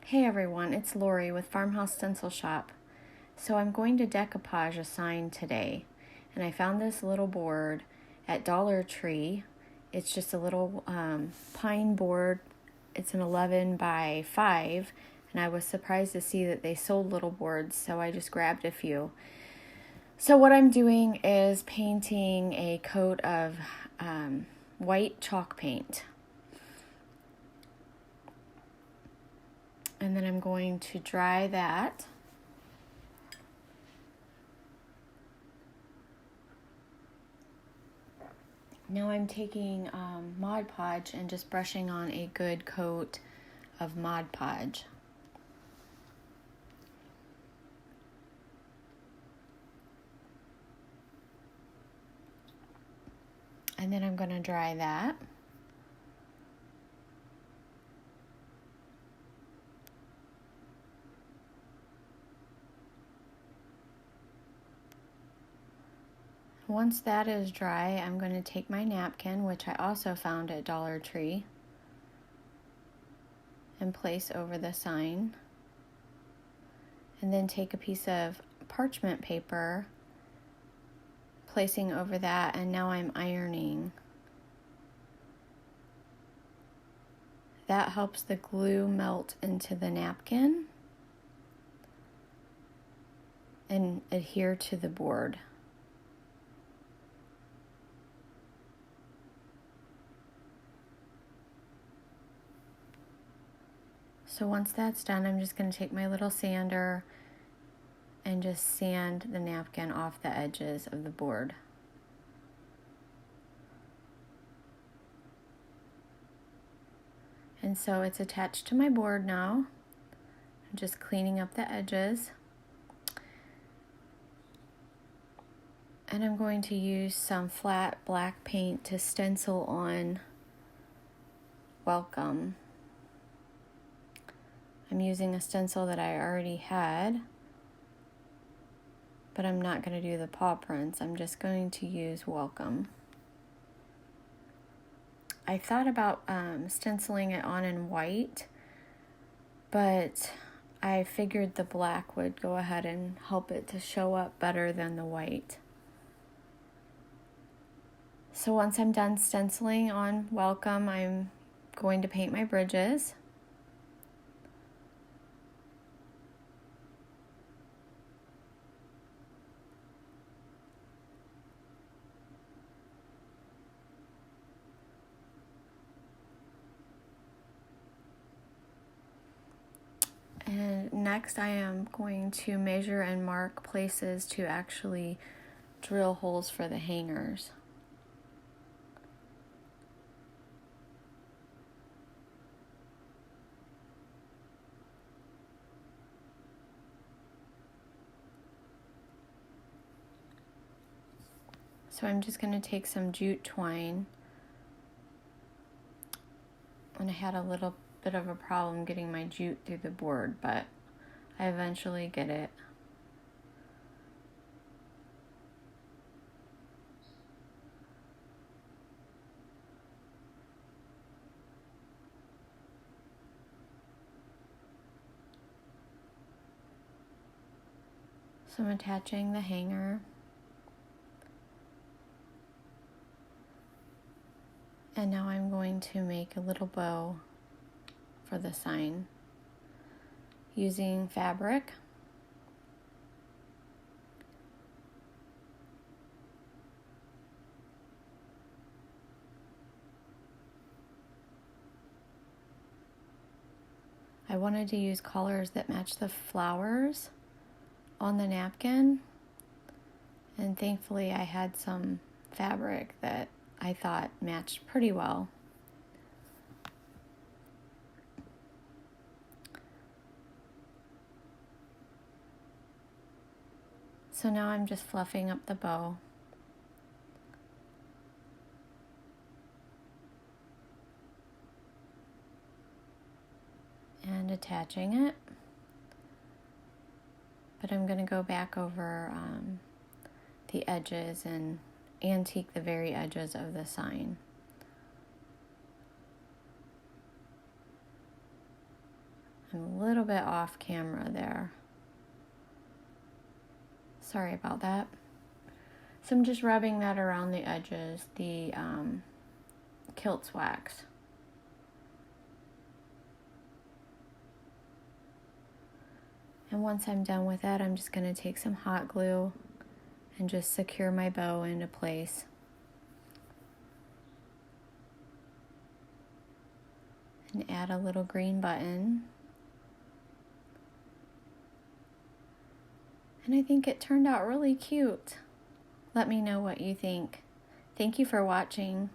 Hey everyone, it's Lori with Farmhouse Stencil Shop. So I'm going to decoupage a sign today, and I found this little board at Dollar Tree. It's just a little pine board. It's an 11 by 5, and I was surprised to see that they sold little boards, so I just grabbed a few. So what I'm doing is painting a coat of white chalk paint. And then I'm going to dry that. Now I'm taking Mod Podge and just brushing on a good coat of Mod Podge. And then I'm going to dry that. Once that is dry, I'm going to take my napkin, which I also found at Dollar Tree, and place over the sign. And then take a piece of parchment paper, placing over that, and now I'm ironing. That helps the glue melt into the napkin and adhere to the board. So once that's done, I'm just going to take my little sander and just sand the napkin off the edges of the board. And so it's attached to my board now. I'm just cleaning up the edges. And I'm going to use some flat black paint to stencil on Welcome. I'm using a stencil that I already had, but I'm not going to do the paw prints. I'm just going to use Welcome. I thought about stenciling it on in white, but I figured the black would go ahead and help it to show up better than the white. So once I'm done stenciling on Welcome, I'm going to paint my bridges. And next I am going to measure and mark places to actually drill holes for the hangers. So I'm just going to take some jute twine, and I had a little bit of a problem getting my jute through the board, but I eventually get it. So I'm attaching the hanger. And now I'm going to make a little bow for the sign using fabric. I wanted to use colors that match the flowers on the napkin, and thankfully I had some fabric that I thought matched pretty well. So now I'm just fluffing up the bow. And attaching it. But I'm going to go back over the edges and antique the very edges of the sign. I'm a little bit off camera there. Sorry about that. So I'm just rubbing that around the edges, the Kilts wax. And once I'm done with that, I'm just going to take some hot glue and just secure my bow into place. And add a little green button. And I think it turned out really cute. Let me know what you think. Thank you for watching.